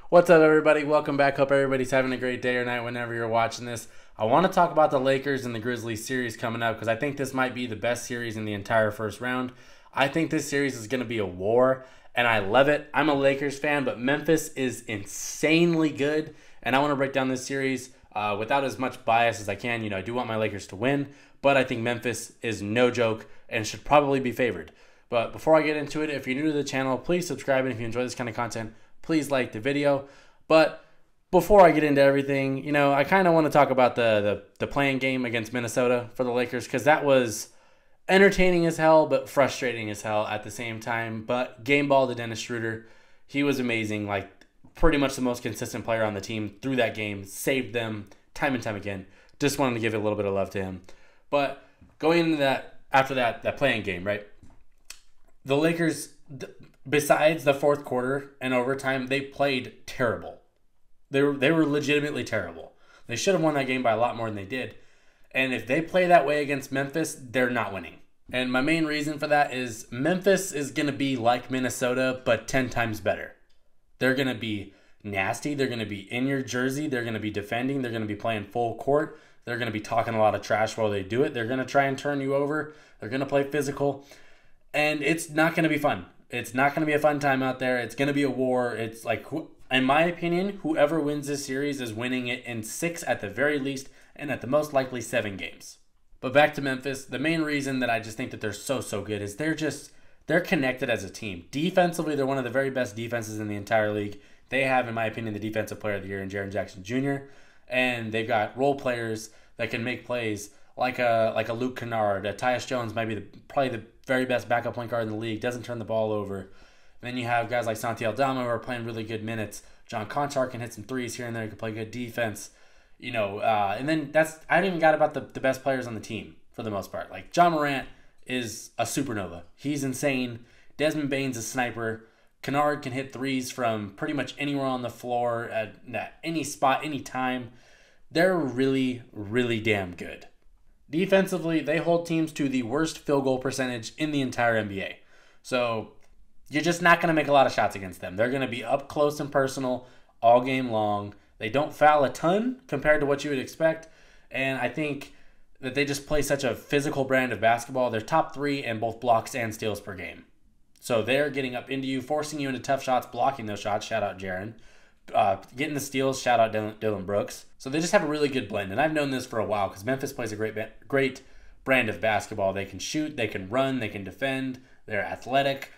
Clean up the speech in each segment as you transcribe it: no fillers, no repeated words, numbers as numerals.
What's up, everybody? Welcome back. Hope everybody's having a great day or night whenever you're watching this. I want to talk about the Lakers and the Grizzlies series coming up because I think this might be the best series in the entire first round. I think this series is going to be a war, and I love it. I'm a Lakers fan, but Memphis is insanely good, and I want to break down this series without as much bias as I can. I do want my Lakers to win, but I think Memphis is no joke and should probably be favored. But before I get into it, if you're new to the channel, please subscribe, and if you enjoy this kind of content, please like the video. But before I get into everything, I kind of want to talk about the playing game against Minnesota for the Lakers because that was entertaining as hell but frustrating as hell at the same time. But game ball to Dennis Schroeder, he was amazing. Like pretty much the most consistent player on the team through that game, saved them time and time again. Just wanted to give a little bit of love to him. But going into that, after that playing game, right? The Lakers, besides the fourth quarter and overtime, they played terrible. They were legitimately terrible. They should have won that game by a lot more than they did. And if they play that way against Memphis, they're not winning. And my main reason for that is Memphis is going to be like Minnesota, but 10 times better. They're going to be nasty. They're going to be in your jersey. They're going to be defending. They're going to be playing full court. They're going to be talking a lot of trash while they do it. They're going to try and turn you over. They're going to play physical. And it's not going to be fun. It's not going to be a fun time out there. It's going to be a war. It's like, in my opinion, whoever wins this series is winning it in 6 at the very least, and at the most likely 7 games. But back to Memphis, the main reason that I just think that they're so good is they're connected as a team. Defensively, they're one of the very best defenses in the entire league. They have, in my opinion, the defensive player of the year in Jaren Jackson Jr. And they've got role players that can make plays like a Luke Kennard. Tyus Jones might be probably the very best backup point guard in the league. Doesn't turn the ball over. Then you have guys like Santi Aldama who are playing really good minutes. John Conchar can hit some threes here and there. He can play good defense. And then I haven't even got about the best players on the team for the most part. Like John Morant is a supernova. He's insane. Desmond Bane's a sniper. Kennard can hit threes from pretty much anywhere on the floor at any spot, any time. They're really, really damn good. Defensively, they hold teams to the worst field goal percentage in the entire NBA. So you're just not going to make a lot of shots against them. They're going to be up close and personal all game long. They don't foul a ton compared to what you would expect. And I think that they just play such a physical brand of basketball. They're top 3 in both blocks and steals per game. So they're getting up into you, forcing you into tough shots, blocking those shots. Shout out Jaren. Getting the steals, shout out Dillon Brooks. So they just have a really good blend. And I've known this for a while because Memphis plays a great brand of basketball. They can shoot, they can run, they can defend. They're athletic.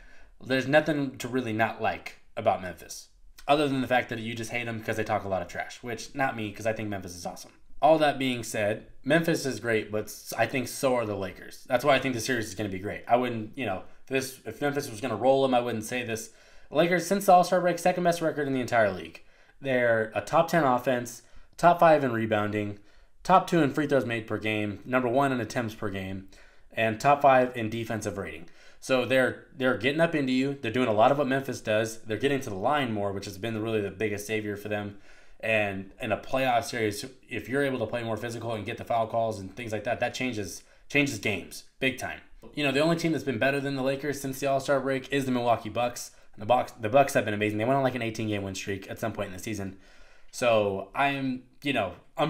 There's nothing to really not like about Memphis, other than the fact that you just hate them because they talk a lot of trash, which not me because I think Memphis is awesome. All that being said, Memphis is great, but I think so are the Lakers. That's why I think the series is going to be great. I wouldn't, if Memphis was going to roll them, I wouldn't say this. The Lakers, since the All-Star break, second best record in the entire league. They're a top 10 offense, top 5 in rebounding, top 2 in free throws made per game, number 1 in attempts per game, and top 5 in defensive rating. So they're getting up into you. They're doing a lot of what Memphis does. They're getting to the line more, which has been really the biggest savior for them. And in a playoff series, if you're able to play more physical and get the foul calls and things like that, that changes games big time. The only team that's been better than the Lakers since the All-Star break is the Milwaukee Bucks. The Bucks have been amazing. They went on like an 18-game win streak at some point in the season. So I'm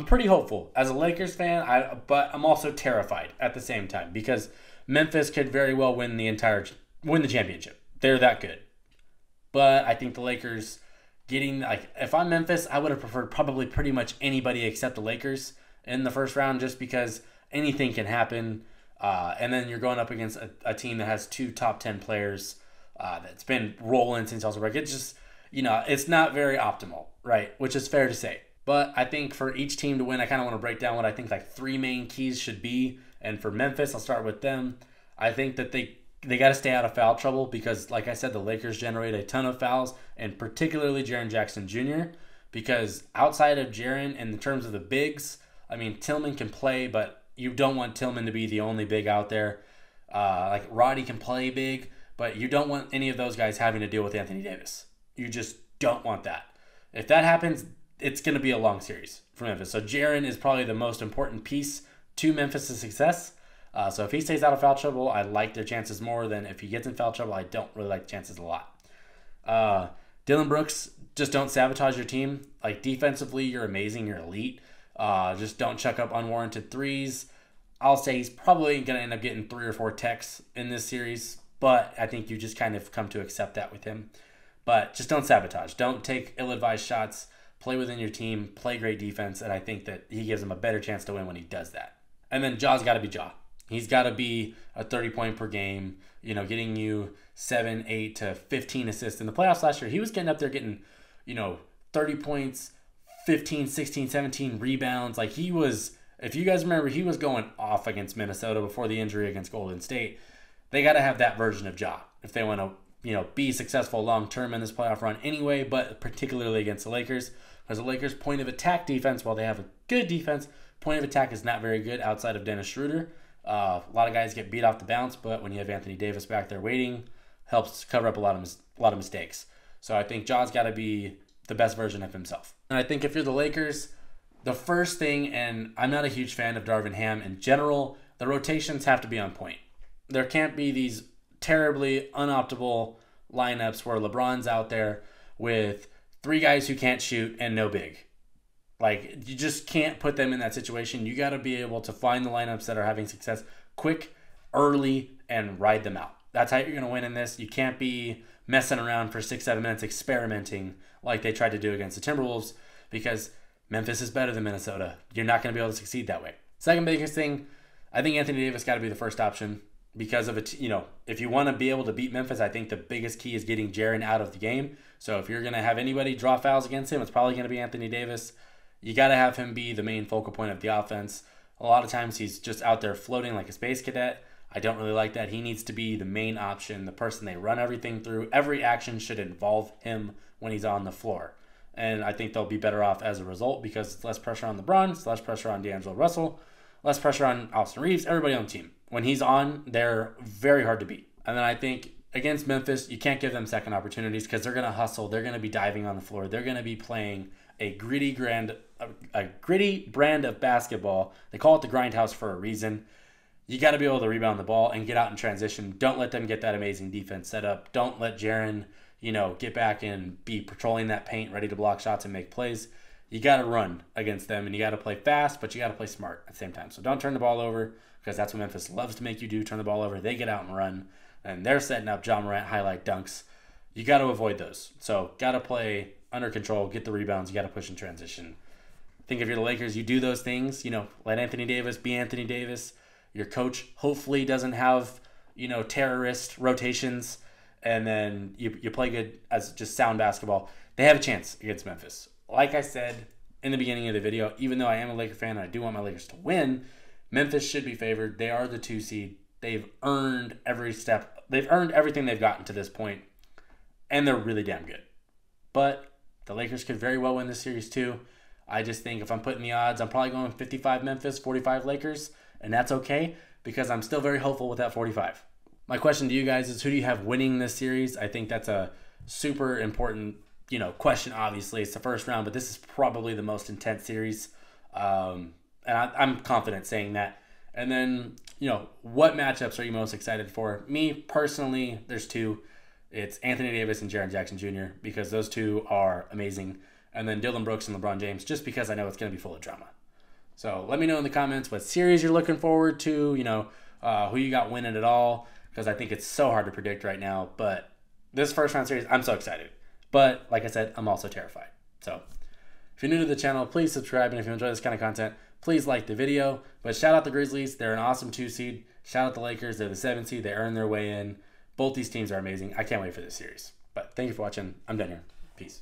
pretty hopeful as a Lakers fan, but I'm also terrified at the same time because Memphis could very well win the championship. They're that good. But I think the Lakers if I'm Memphis, I would have preferred probably pretty much anybody except the Lakers in the first round just because anything can happen. And then you're going up against a team that has 2 top 10 players that's been rolling since All-Star break. It's just, it's not very optimal, right? Which is fair to say. But I think for each team to win, I kind of want to break down what I think 3 main keys should be. And for Memphis, I'll start with them. I think that they got to stay out of foul trouble because, like I said, the Lakers generate a ton of fouls, and particularly Jaren Jackson Jr. Because outside of Jaren, in terms of the bigs, I mean, Tillman can play, but you don't want Tillman to be the only big out there. Like Roddy can play big, but you don't want any of those guys having to deal with Anthony Davis. You just don't want that. If that happens, it's going to be a long series for Memphis. So Jaren is probably the most important piece to Memphis' success. So if he stays out of foul trouble, I like their chances more than if he gets in foul trouble. I don't really like the chances a lot. Dillon Brooks just don't sabotage your team. Like, defensively, you're amazing. You're elite. Just don't chuck up unwarranted threes. I'll say he's probably going to end up getting 3 or 4 techs in this series, but I think you just kind of come to accept that with him. But just don't sabotage. Don't take ill-advised shots. Play within your team. Play great defense, and I think that he gives him a better chance to win when he does that. And then Ja's got to be Ja. He's got to be a 30-point per game, getting you 7, 8 to 15 assists. In the playoffs last year, he was getting up there getting, 30 points, 15, 16, 17 rebounds. Like, he was, if you guys remember, he was going off against Minnesota before the injury against Golden State. They got to have that version of Ja if they want to, be successful long-term in this playoff run anyway, but particularly against the Lakers. Because the Lakers' point of attack defense, while they have a good defense, point of attack is not very good outside of Dennis Schroeder. A lot of guys get beat off the bounce, but when you have Anthony Davis back there waiting, helps cover up a lot of mistakes. So I think Ja's got to be the best version of himself. And I think if you're the Lakers, the first thing, and I'm not a huge fan of Darvin Ham in general, the rotations have to be on point. There can't be these terribly unoptimal lineups where LeBron's out there with 3 guys who can't shoot and no big. Like, you just can't put them in that situation. You got to be able to find the lineups that are having success quick, early, and ride them out. That's how you're going to win in this. You can't be messing around for 6-7 minutes experimenting like they tried to do against the Timberwolves, because Memphis is better than Minnesota. You're not going to be able to succeed that way. Second biggest thing, I think Anthony Davis got to be the first option because of it. If you want to be able to beat Memphis, I think the biggest key is getting Jaren out of the game. So if you're going to have anybody draw fouls against him, it's probably going to be Anthony Davis. You got to have him be the main focal point of the offense. A lot of times he's just out there floating like a space cadet. I don't really like that. He needs to be the main option, the person they run everything through. Every action should involve him when he's on the floor. And I think they'll be better off as a result because it's less pressure on LeBron, it's less pressure on D'Angelo Russell, less pressure on Austin Reeves, everybody on the team. When he's on, they're very hard to beat. And then I think against Memphis, you can't give them second opportunities because they're going to hustle. They're going to be diving on the floor. They're going to be playing a gritty brand of basketball. They call it the grindhouse for a reason. You got to be able to rebound the ball and get out in transition. Don't let them get that amazing defense set up. Don't let Jaren, get back and be patrolling that paint, ready to block shots and make plays. You got to run against them, and you got to play fast, but you got to play smart at the same time. So don't turn the ball over, because that's what Memphis loves to make you do, turn the ball over. They get out and run, and they're setting up Ja Morant highlight dunks. You got to avoid those. So got to play under control, get the rebounds. You got to push in transition. I think if you're the Lakers, you do those things. Let Anthony Davis be Anthony Davis. Your coach hopefully doesn't have, terrorist rotations, and then you play good as just sound basketball. They have a chance against Memphis. Like I said in the beginning of the video, even though I am a Laker fan and I do want my Lakers to win, Memphis should be favored. They are the 2 seed. They've earned every step. They've earned everything they've gotten to this point, and they're really damn good. But the Lakers could very well win this series too. I just think if I'm putting the odds, I'm probably going 55 Memphis, 45 Lakers, and that's okay because I'm still very hopeful with that 45. My question to you guys is, who do you have winning this series? I think that's a super important, question. Obviously, it's the first round, but this is probably the most intense series, and I'm confident saying that. And then, what matchups are you most excited for? Me personally, there's 2. It's Anthony Davis and Jaren Jackson Jr. because those 2 are amazing. And then Dylan Brooks and LeBron James, just because I know it's going to be full of drama. So let me know in the comments what series you're looking forward to, who you got winning it all, because I think it's so hard to predict right now. But this first round series, I'm so excited. But like I said, I'm also terrified. So if you're new to the channel, please subscribe. And if you enjoy this kind of content, please like the video. But shout out the Grizzlies. They're an awesome 2 seed. Shout out the Lakers. They're the 7 seed. They earned their way in. Both these teams are amazing. I can't wait for this series. But thank you for watching. I'm done here. Peace.